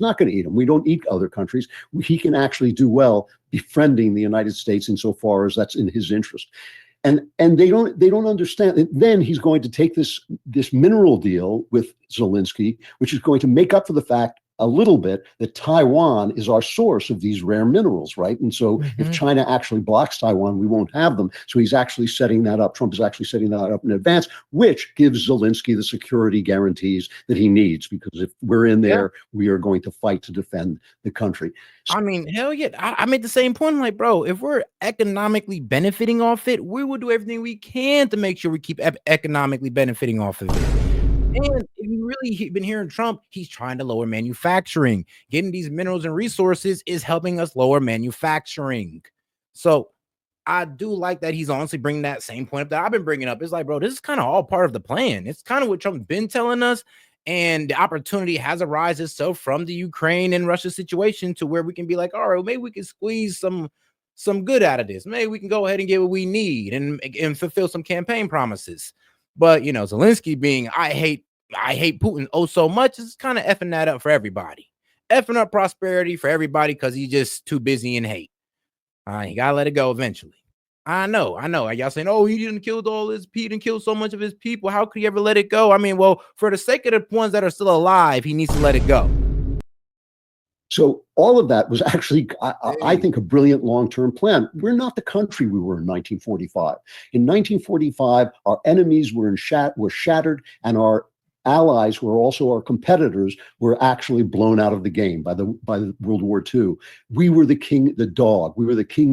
not going to eat him. We don't eat other countries. He can actually do well befriending the United States insofar as that's in his interest. And they don't understand. And then he's going to take this mineral deal with Zelenskyy, which is going to make up for the fact a little bit that Taiwan is our source of these rare minerals, right? And so if China actually blocks Taiwan, we won't have them. So he's actually setting that up. Trump is actually setting that up in advance, which gives Zelenskyy the security guarantees that he needs, because if we're in there, we are going to fight to defend the country. So, I mean, hell yeah. I made the same point. I'm like, bro, if we're economically benefiting off it, we will do everything we can to make sure we keep economically benefiting off of it. And if you really been hearing Trump, he's trying to lower manufacturing. Getting these minerals and resources is helping us lower manufacturing. So I do like that he's honestly bringing that same point up that I've been bringing up. It's like, bro, this is kind of all part of the plan. It's kind of what Trump's been telling us. And the opportunity has arisen itself from the Ukraine and Russia situation to where we can be like, all right, maybe we can squeeze some good out of this. Maybe we can go ahead and get what we need and fulfill some campaign promises. But, you know, Zelenskyy being, I hate Putin oh so much, is kind of effing that up for everybody. Effing up prosperity for everybody because he's just too busy in hate. You got to let it go eventually. I know. Y'all saying, oh, he didn't kill all his people, he didn't kill so much of his people. How could he ever let it go? I mean, well, for the sake of the ones that are still alive, he needs to let it go. So all of that was actually, I think, a brilliant long-term plan. We're not the country we were in 1945. In 1945, our enemies were shattered, and our allies, who are also our competitors, were actually blown out of the game by the World War II. We were the king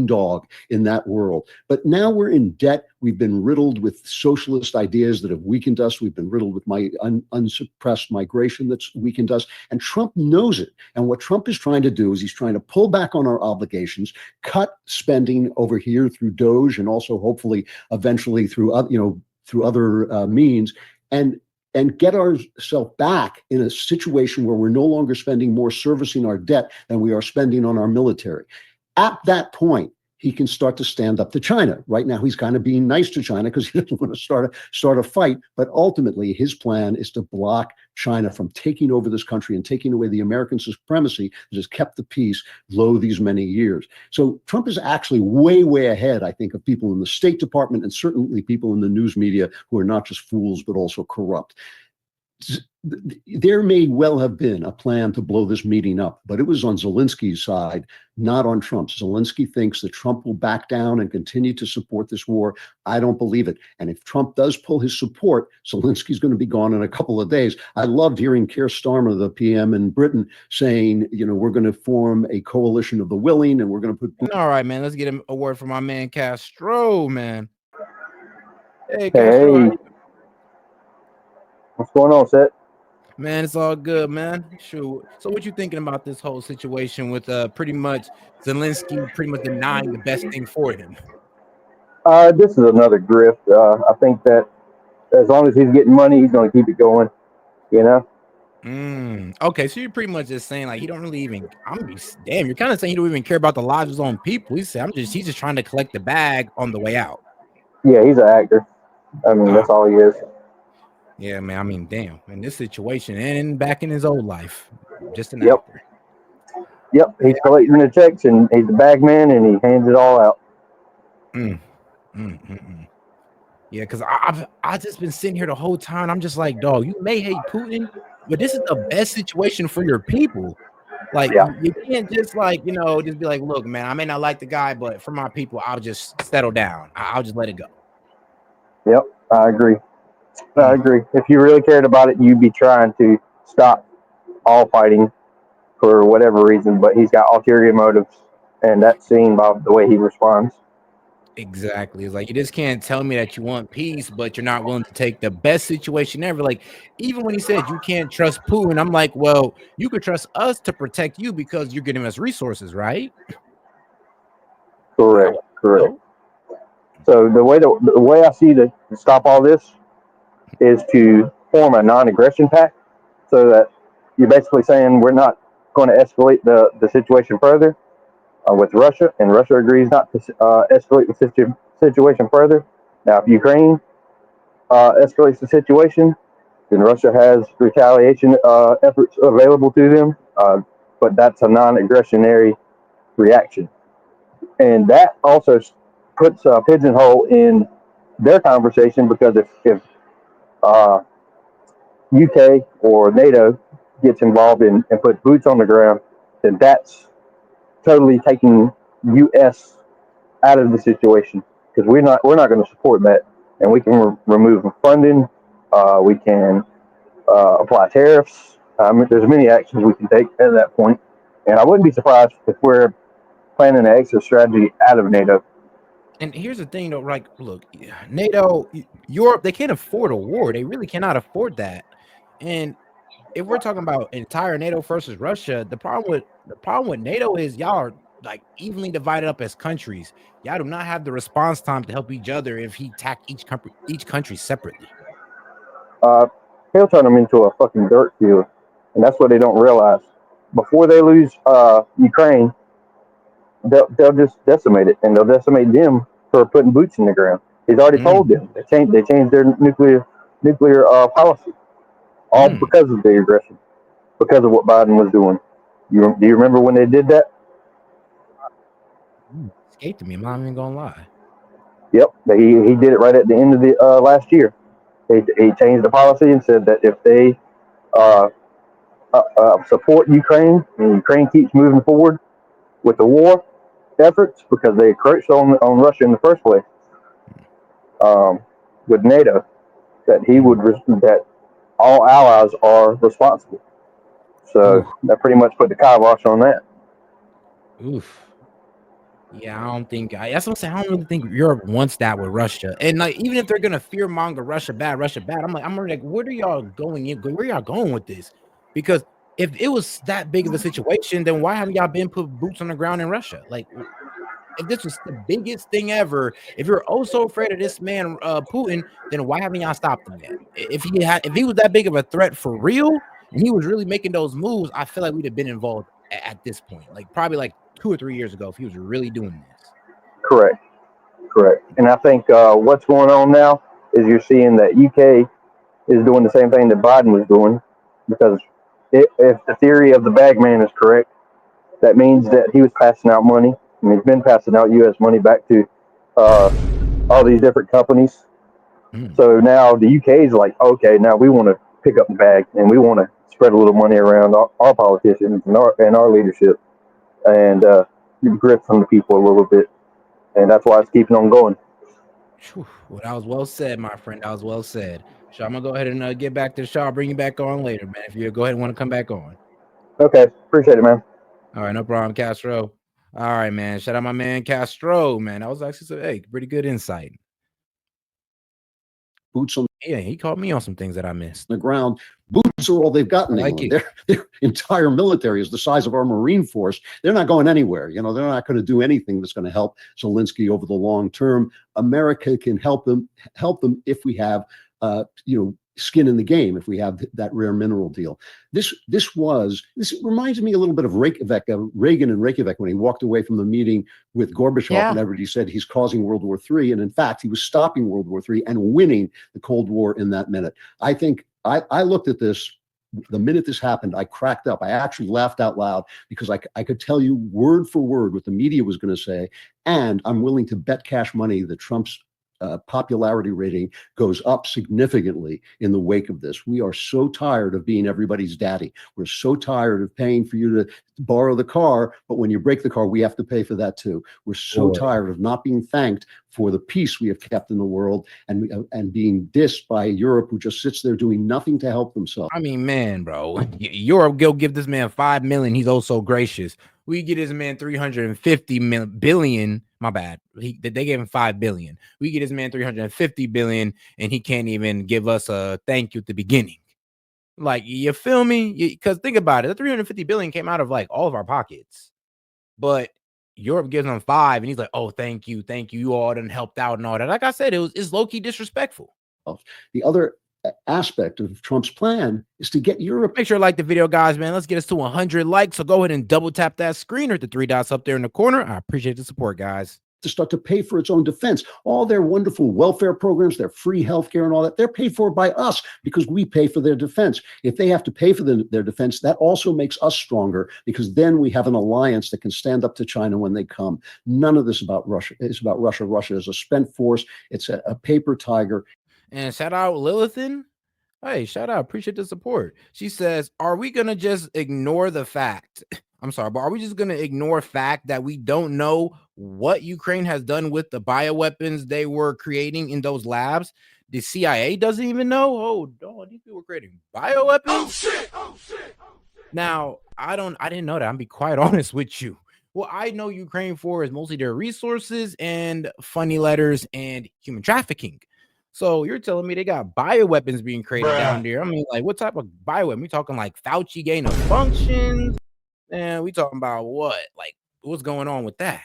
dog in that world. But now we're in debt. We've been riddled with socialist ideas that have weakened us. We've been riddled with unsuppressed migration that's weakened us. And Trump knows it. And what Trump is trying to do is he's trying to pull back on our obligations, cut spending over here through Doge, and also hopefully eventually through other means, and get ourselves back in a situation where we're no longer spending more servicing our debt than we are spending on our military. At that point, he can start to stand up to China. Right now, he's kind of being nice to China because he doesn't want to start a fight. But ultimately, his plan is to block China from taking over this country and taking away the American supremacy that has kept the peace low these many years. So Trump is actually way, way ahead, I think, of people in the State Department and certainly people in the news media who are not just fools, but also corrupt. There may well have been a plan to blow this meeting up, but it was on Zelensky's side, not on Trump's. Zelenskyy thinks that Trump will back down and continue to support this war. I don't believe it. And if Trump does pull his support, Zelensky's going to be gone in a couple of days. I loved hearing Keir Starmer, the PM in Britain, saying, we're going to form a coalition of the willing, and we're going to put. All right, man. Let's get a word from my man Castro, man. Hey, Castro. Hey. What's going on, S.E.T? Man, it's all good, man. Sure. So what you thinking about this whole situation with pretty much Zelenskyy pretty much denying the best thing for him? This is another grift. I think that as long as he's getting money, he's going to keep it going, Okay, so you're pretty much just saying like he don't really even. You're kind of saying he don't even care about the lives of his own people. He's just trying to collect the bag on the way out. Yeah, he's an actor. I mean, that's all he is. Yeah, man. I mean, damn. In this situation and back in his old life, just an actor. Yep, he's collecting the checks and he's the bag man and he hands it all out. Yeah, because I've just been sitting here the whole time. I'm just like, dog, you may hate Putin, but this is the best situation for your people. Like, you can't just just be like, look, man, I may not like the guy, but for my people, I'll just settle down. I'll just let it go. Yep, I agree. If you really cared about it, you'd be trying to stop all fighting for whatever reason, but he's got ulterior motives, and that's seen by the way he responds. Exactly. It's like you just can't tell me that you want peace, but you're not willing to take the best situation ever. Like, even when he said you can't trust Putin, I'm like, well, you could trust us to protect you because you're giving us resources, right? Correct. So the way I see to stop all this is to form a non-aggression pact, so that you're basically saying we're not going to escalate the situation further with Russia, and Russia agrees not to escalate the situation further. Now, if Ukraine escalates the situation, then Russia has retaliation efforts available to them. but that's a non-aggressionary reaction. And that also puts a pigeonhole in their conversation, because if UK or NATO gets involved and puts boots on the ground, then that's totally taking US out of the situation, because we're not going to support that, and we can remove funding, we can apply tariffs. There's many actions we can take at that point, and I wouldn't be surprised if we're planning an exit strategy out of NATO. And here's the thing, though, like, look, NATO, Europe, they can't afford a war. They really cannot afford that. And if we're talking about entire NATO versus Russia, the problem with NATO is y'all are like evenly divided up as countries. Y'all do not have the response time to help each other if he attack each country separately. He'll turn them into a fucking dirt field, and that's what they don't realize. Before they lose Ukraine, they'll just decimate it, and they'll decimate them for putting boots in the ground. He's already told them they changed their nuclear policy, all because of the aggression, because of what Biden was doing. Do you remember when they did that? Escaped me. I'm not even gonna lie. Yep, he did it right at the end of the last year. He changed the policy and said that if they support Ukraine and Ukraine keeps moving forward with the war efforts, because they encroached on Russia in the first place, with NATO, that all allies are responsible. So that pretty much put the kibosh on that. Oof. Yeah, I don't think that's what I'm saying. I don't really think Europe wants that with Russia. And like, even if they're gonna fear monger Russia bad, I'm like, where are y'all going in? Where y'all going with this? Because if it was that big of a situation, then why haven't y'all been put boots on the ground in Russia? Like, if this was the biggest thing ever, if you're oh so afraid of this man, Putin, then why haven't y'all stopped him yet? If he was that big of a threat for real, and he was really making those moves, I feel like we'd have been involved at this point, like probably like 2 or 3 years ago, if he was really doing this. Correct. And I think what's going on now is you're seeing that UK is doing the same thing that Biden was doing, because if the theory of the bag man is correct, that means that he was passing out money, and he's been passing out U.S. money back to all these different companies. So now the UK is like, okay, now we want to pick up the bag, and we want to spread a little money around our politicians and our leadership, and grip from the people a little bit, and that's why it's keeping on going. Well, that was well said, my friend. That was well said. So I'm gonna go ahead and get back to the show. I'll bring you back on later, man. If you go ahead and want to come back on. Okay, appreciate it, man. All right, no problem, Castro. All right, man. Shout out my man Castro, man. That was actually pretty good insight. Boots on. Yeah, he called me on some things that I missed. The ground. Boots are all they've got in England. Their entire military is the size of our Marine force. They're not going anywhere. You know, they're not going to do anything that's going to help Zelenskyy over the long term. America can help them if we have, skin in the game, if we have that rare mineral deal. This reminds me a little bit of Reagan and Reykjavik, when he walked away from the meeting with Gorbachev and everybody said he's causing World War III. And in fact, he was stopping World War III and winning the Cold War in that minute. I think I looked at this, the minute this happened, I cracked up. I actually laughed out loud, because I could tell you word for word what the media was going to say. And I'm willing to bet cash money that Trump's popularity rating goes up significantly in the wake of this. We are so tired of being everybody's daddy. We're so tired of paying for you to borrow the car, but when you break the car, we have to pay for that too. We're so tired of not being thanked for the peace we have kept in the world, and being dissed by Europe, who just sits there doing nothing to help themselves. I mean, man, bro, Europe go give this man $5 million. He's oh so gracious. We get this man 350 billion. My bad. They gave him $5 billion. We get this man 350 billion, and he can't even give us a thank you at the beginning. Like, you feel me? Because think about it. The 350 billion came out of like all of our pockets, but Europe gives him $5 billion, and he's like, "Oh, thank you. You all done helped out and all that." Like I said, it's low key disrespectful. The other aspect of Trump's plan is to get Europe. Make sure to like the video, guys, man. Let's get us to 100 likes. So go ahead and double tap that screen or the 3 dots up there in the corner. I appreciate the support, guys. to start to pay for its own defense. All their wonderful welfare programs, their free healthcare and all that, they're paid for by us because we pay for their defense. If they have to pay for their defense, that also makes us stronger because then we have an alliance that can stand up to China when they come. None of this about Russia. It's about Russia. Russia is a spent force. It's a paper tiger. And shout out Lilithan. Hey, shout out. Appreciate the support. She says, are we going to just ignore the fact? I'm sorry, but are we just going to ignore fact that we don't know what Ukraine has done with the bioweapons they were creating in those labs? The CIA doesn't even know. Oh, these people were creating bioweapons. Oh shit! Oh shit! Now, I didn't know that. I'm be quite honest with you. What I know Ukraine for is mostly their resources and funny letters and human trafficking. So you're telling me they got bioweapons being created down there? I mean, like, what type of bioweapon? We talking like Fauci gain of functions? And we talking about what? Like, what's going on with that?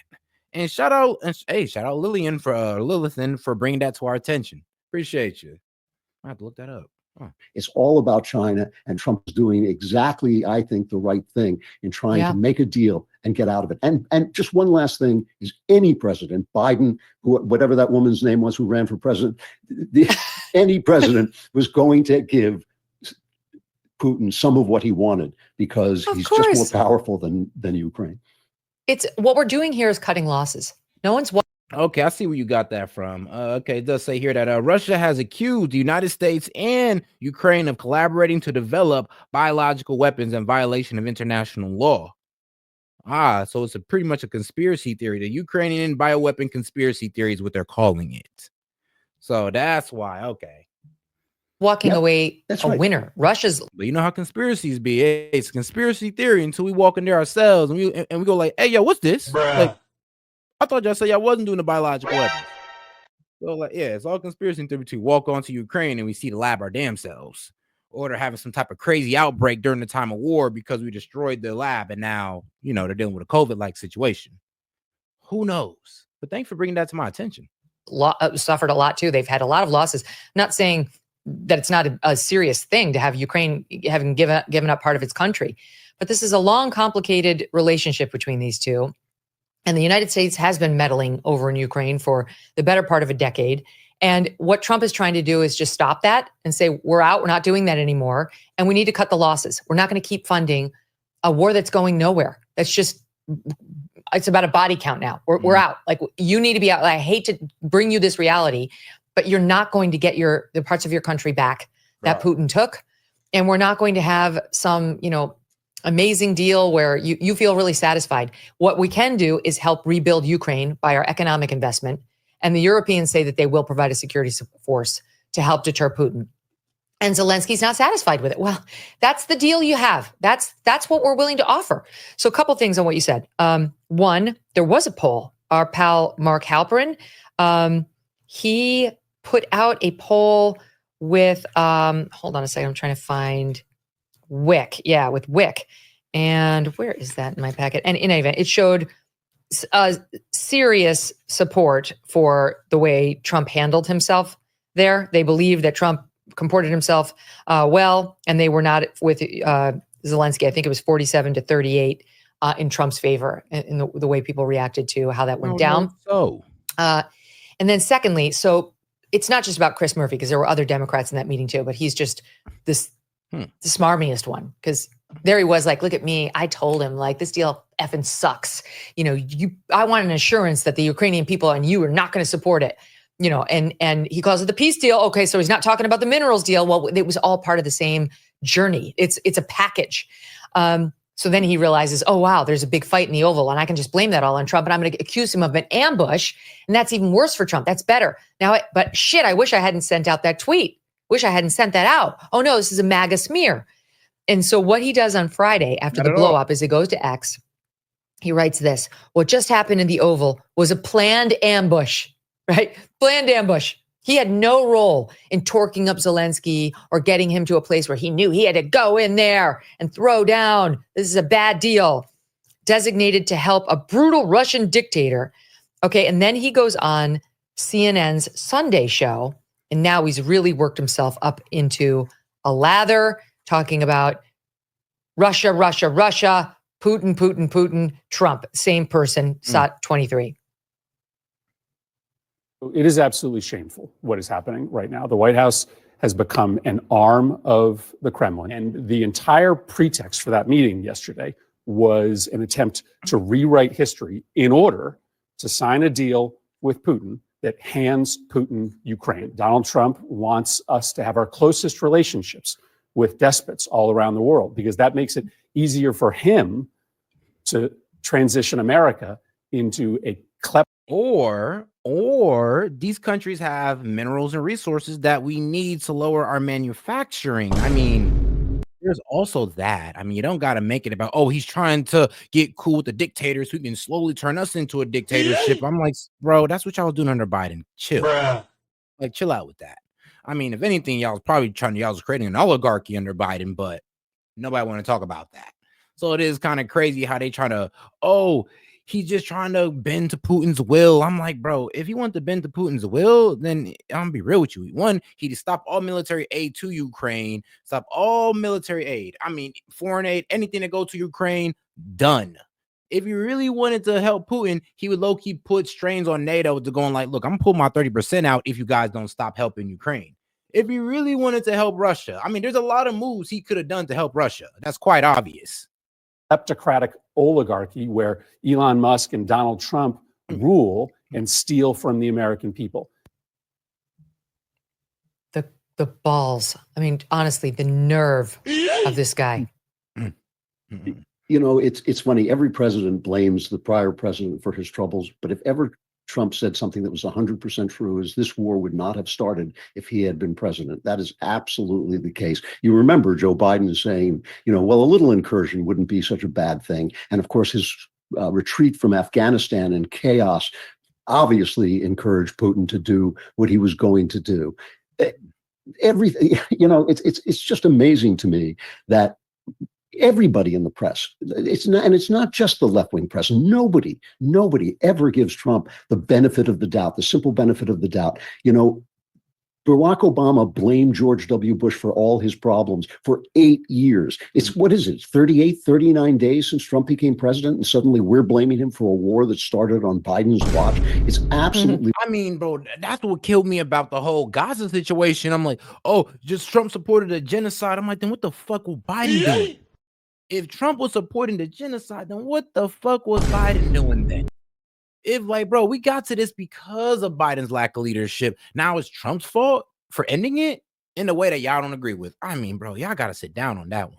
And shout out Lillian for Lilithan for bringing that to our attention. Appreciate you. I have to look that up. Huh. It's all about China, and Trump is doing exactly, I think, the right thing in trying to make a deal and get out of it. And just one last thing is any president, Biden, whatever that woman's name was who ran for president, any president was going to give Putin some of what he wanted because he's just more powerful than Ukraine. It's what we're doing here is cutting losses. No one's. Okay, I see where you got that from. Okay, it does say here that Russia has accused the United States and Ukraine of collaborating to develop biological weapons in violation of international law. So it's pretty much a conspiracy theory. The Ukrainian bioweapon conspiracy theory is what they're calling it. So that's why. Okay. Walking away that's a right. winner. Russia's. But you know how conspiracies be. It's a conspiracy theory until we walk in there ourselves and we go like, hey, yo, what's this? Bruh. Like, I thought y'all said y'all wasn't doing the biological weapons. So like, yeah, it's all conspiracy theory to walk onto Ukraine and we see the lab our damn selves. Or they're having some type of crazy outbreak during the time of war because we destroyed the lab and now, they're dealing with a COVID-like situation. Who knows? But thanks for bringing that to my attention. Suffered a lot too. They've had a lot of losses. I'm not saying that it's not a serious thing to have Ukraine having given up part of its country, but this is a long, complicated relationship between these two. And the United States has been meddling over in Ukraine for the better part of a decade. And what Trump is trying to do is just stop that and say, we're out, we're not doing that anymore. And we need to cut the losses. We're not going to keep funding a war that's going nowhere. It's about a body count now. We're out. Like, you need to be out. I hate to bring you this reality, but you're not going to get the parts of your country back that Putin took. And we're not going to have some, amazing deal where you feel really satisfied. What we can do is help rebuild Ukraine by our economic investment. And the Europeans say that they will provide a security force to help deter Putin. And Zelensky's not satisfied with it. Well, that's the deal you have. That's what we're willing to offer. So a couple things on what you said. One, there was a poll. Our pal Mark Halperin, he put out a poll with, hold on a second, I'm trying to find Wick. Yeah, with Wick. And where is that in my packet? And in any event, it showed serious support for the way Trump handled himself there. They believed that Trump comported himself well, and they were not with Zelenskyy. I think it was 47-38 in Trump's favor in the way people reacted to how that went down. And then secondly, so it's not just about Chris Murphy, because there were other Democrats in that meeting too, but he's just the smarmiest one, because there he was like, look at me. I told him, like, this deal effing sucks. I want an assurance that the Ukrainian people and you are not going to support it. And he calls it the peace deal. Okay, so he's not talking about the minerals deal. Well, it was all part of the same journey. It's a package. So then he realizes, oh, wow, there's a big fight in the Oval, and I can just blame that all on Trump, and I'm going to accuse him of an ambush, and that's even worse for Trump. That's better. But shit, I wish I hadn't sent out that tweet. Wish I hadn't sent that out. Oh, no, this is a MAGA smear. And so what he does on Friday after the blow up is he goes to X. He writes this: what just happened in the Oval was a planned ambush, right? Planned ambush. He had no role in torquing up Zelenskyy or getting him to a place where he knew he had to go in there and throw down. This is a bad deal. Designated to help a brutal Russian dictator. Okay, and then he goes on CNN's Sunday show, and now he's really worked himself up into a lather, talking about Russia, Putin, Trump, same person, SOT 23. It is absolutely shameful what is happening right now. The White House has become an arm of the Kremlin. And the entire pretext for that meeting yesterday was an attempt to rewrite history in order to sign a deal with Putin that hands Putin Ukraine. Donald Trump wants us to have our closest relationships with despots all around the world because that makes it easier for him to transition America into a or these countries have minerals and resources that we need to lower our manufacturing. I mean, there's also that. I mean, you don't got to make it about, oh, he's trying to get cool with the dictators who can slowly turn us into a dictatorship. I'm like, bro, that's what y'all was doing under Biden. Chill. Like, chill out with that. I mean, if anything, y'all was creating an oligarchy under Biden, but nobody want to talk about that. So it is kind of crazy how they try to, he's just trying to bend to Putin's will. I'm like, bro, if you want to bend to Putin's will, then I'm gonna be real with you. One, he to stop all military aid to Ukraine, stop all military aid. I mean, foreign aid, anything that go to Ukraine, done. If you really wanted to help Putin, he would low-key put strains on NATO to going like, look, I'm gonna pull my 30% out if you guys don't stop helping Ukraine. If you really wanted to help Russia, I mean, there's a lot of moves he could have done to help Russia. That's quite obvious. Kleptocratic oligarchy where Elon Musk and Donald Trump rule and steal from the American people. The balls. I mean, honestly, the nerve of this guy. You know, it's funny. Every president blames the prior president for his troubles, but if ever Trump said something that was 100% true, is this war would not have started if he had been president. That is absolutely the case. You remember Joe Biden is saying, you know, well, a little incursion wouldn't be such a bad thing. And of course, his retreat from Afghanistan and chaos obviously encouraged Putin to do what he was going to do. Everything, you know, it's just amazing to me that everybody in the press, it's not just the left-wing press. Nobody ever gives Trump the benefit of the doubt, the simple benefit of the doubt. You know, Barack Obama blamed George W. Bush for all his problems for 8 years. It's, what is it, 38, 39 days since Trump became president, and suddenly we're blaming him for a war that started on Biden's watch. It's absolutely... I mean, bro, that's what killed me about the whole Gaza situation. I'm like, oh, just Trump supported a genocide. I'm like, then what the fuck was Biden doing? If Trump was supporting the genocide, then what the fuck was Biden doing then? If, like, bro, we got to this because of Biden's lack of leadership. Now it's Trump's fault for ending it in a way that y'all don't agree with. I mean, bro, y'all got to sit down on that one.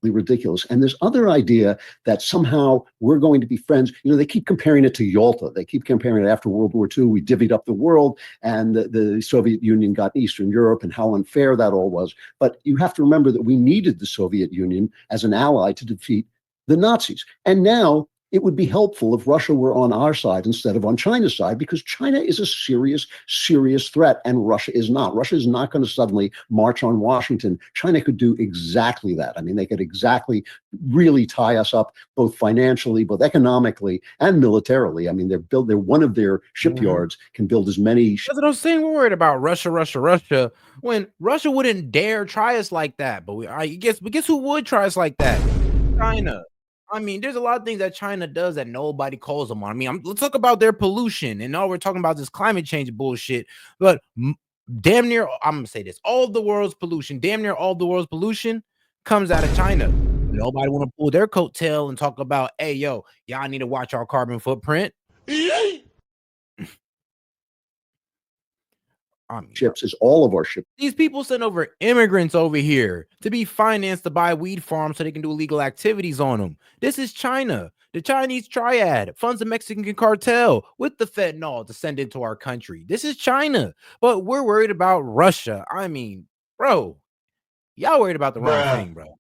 Ridiculous. And this other idea that somehow we're going to be friends, you know, they keep comparing it to Yalta. They keep comparing it after World War II. We divvied up the world and the Soviet Union got Eastern Europe, and how unfair that all was. But you have to remember that we needed the Soviet Union as an ally to defeat the Nazis. And now it would be helpful if Russia were on our side instead of on China's side, because China is a serious, serious threat, and Russia is not. Russia is not going to suddenly march on Washington. China could do exactly that. I mean, they could exactly really tie us up, both financially, both economically, and militarily. I mean, they're one of their shipyards can build as many. That's what I'm saying. We're worried about Russia, when Russia wouldn't dare try us like that. But guess who would try us like that? China. I mean, there's a lot of things that China does that nobody calls them on. I mean, let's talk about their pollution. And all we're talking about is climate change bullshit. But damn near, I'm going to say this, damn near all the world's pollution comes out of China. Nobody want to pull their coattail and talk about, hey, yo, y'all need to watch our carbon footprint. Ships is all of our ships. These people send over immigrants over here to be financed to buy weed farms so they can do illegal activities on them. This is China. The Chinese triad funds the Mexican cartel with the fentanyl to send into our country. This is China. But we're worried about Russia. I mean, bro, y'all worried about the wrong thing, bro.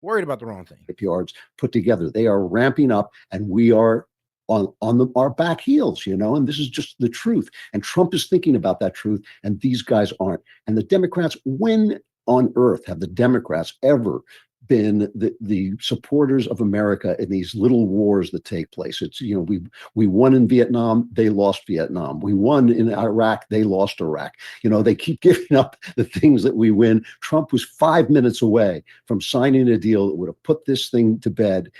Worried about the wrong thing. Shipyards put together. They are ramping up, and we are on our back heels, you know, and this is just the truth. And Trump is thinking about that truth, and these guys aren't. And the Democrats, when on earth have the Democrats ever been the supporters of America in these little wars that take place? It's, you know, we won in Vietnam, they lost Vietnam. We won in Iraq, they lost Iraq. You know, they keep giving up the things that we win. Trump was 5 minutes away from signing a deal that would have put this thing to bed.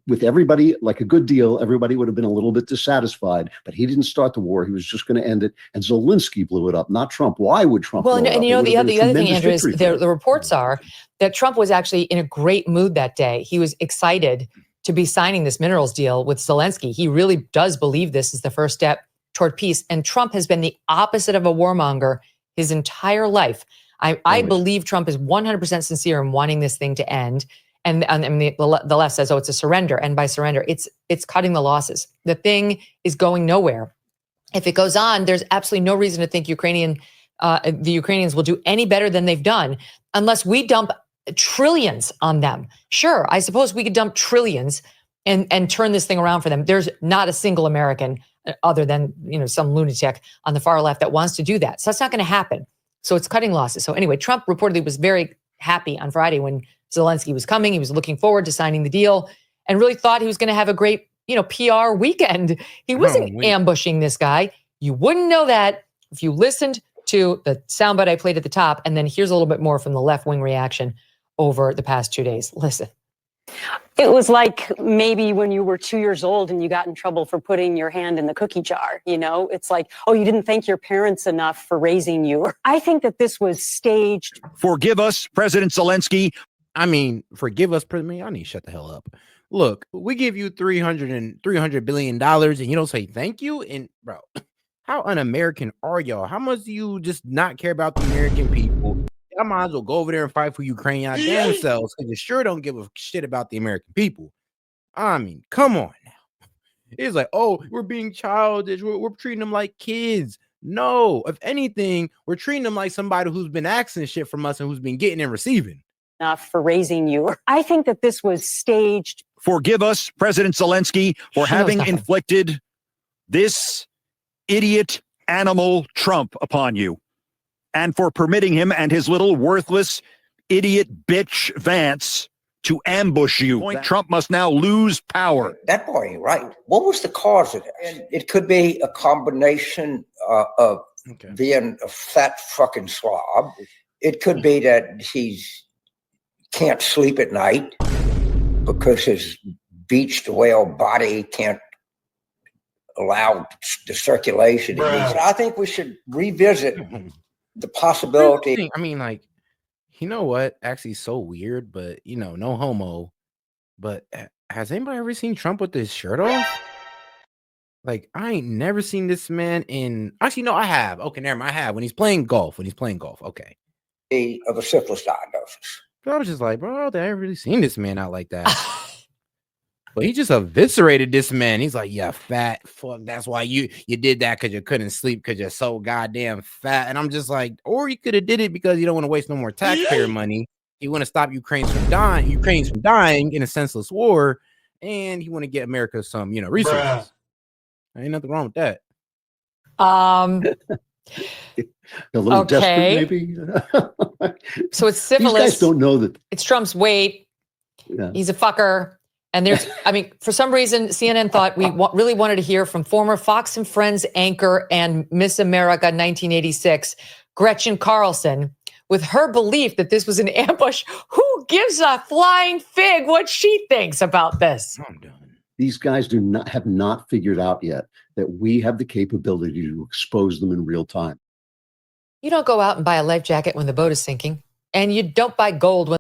with everybody, like a good deal, everybody would have been a little bit dissatisfied, but he didn't start the war. He was just going to end it. And Zelenskyy blew it up, not Trump. Why would Trump blow it up? And you know, the other thing, Andrew, is the reports are that Trump was actually in a great mood that day. He was excited to be signing this minerals deal with Zelenskyy. He really does believe this is the first step toward peace. And Trump has been the opposite of a warmonger his entire life. I believe Trump is 100% sincere in wanting this thing to end. And the left says, oh, it's a surrender. And by surrender, it's cutting the losses. The thing is going nowhere. If it goes on, there's absolutely no reason to think the Ukrainians will do any better than they've done unless we dump trillions on them. Sure, I suppose we could dump trillions and turn this thing around for them. There's not a single American other than, some lunatic on the far left that wants to do that. So that's not going to happen. So it's cutting losses. So anyway, Trump reportedly was very happy on Friday when Zelenskyy was coming. He was looking forward to signing the deal and really thought he was going to have a great, PR weekend. He wasn't ambushing this guy. You wouldn't know that if you listened to the soundbite I played at the top. And then here's a little bit more from the left-wing reaction over the past 2 days. Listen. It was like maybe when you were 2 years old and you got in trouble for putting your hand in the cookie jar, It's like, oh, you didn't thank your parents enough for raising you. I think that this was staged. Forgive us, President Zelenskyy. I mean, forgive us, President. I need to shut the hell up. Look, we give you $300 billion and you don't say thank you. And bro, how un-American are y'all? How much do you just not care about the American people? I might as well go over there and fight for Ukraine y'all damn selves because you sure don't give a shit about the American people. I mean, come on now. It's like, oh, we're being childish. We're treating them like kids. No, if anything, we're treating them like somebody who's been asking shit from us and who's been getting and receiving. Enough for raising you. I think that this was staged. Forgive us, President Zelenskyy, for having inflicted this idiot animal Trump upon you, and for permitting him and his little worthless idiot bitch Vance to ambush you. Trump must now lose power. That boy ain't right. What was the cause of this? It could be a combination of being a fat fucking slob. It could be that he's can't sleep at night because his beached whale body can't allow the circulation. I think we should revisit the possibility. I mean, like, you know what? Actually, so weird, but no homo. But has anybody ever seen Trump with his shirt off? Like, I ain't never seen this man in. Actually, no, I have. Okay, never mind. I have when he's playing golf. Okay. Of a syphilis diagnosis. But I was just like, bro, I haven't really seen this man out like that. But he just eviscerated this man. He's like, yeah, fat. Fuck, that's why you did that because you couldn't sleep because you're so goddamn fat. And I'm just like, or you could have did it because you don't want to waste no more taxpayer money. You want to stop Ukrainians from dying in a senseless war, and you want to get America some, resources. Ain't nothing wrong with that. A little desperate, maybe. So it's syphilis. These guys don't know that it's Trump's weight. Yeah. He's a fucker. And for some reason, CNN thought we really wanted to hear from former Fox and Friends anchor and Miss America 1986, Gretchen Carlson, with her belief that this was an ambush. Who gives a flying fig what she thinks about this? I'm done. These guys have not figured out yet that we have the capability to expose them in real time. You don't go out and buy a life jacket when the boat is sinking, and you don't buy gold when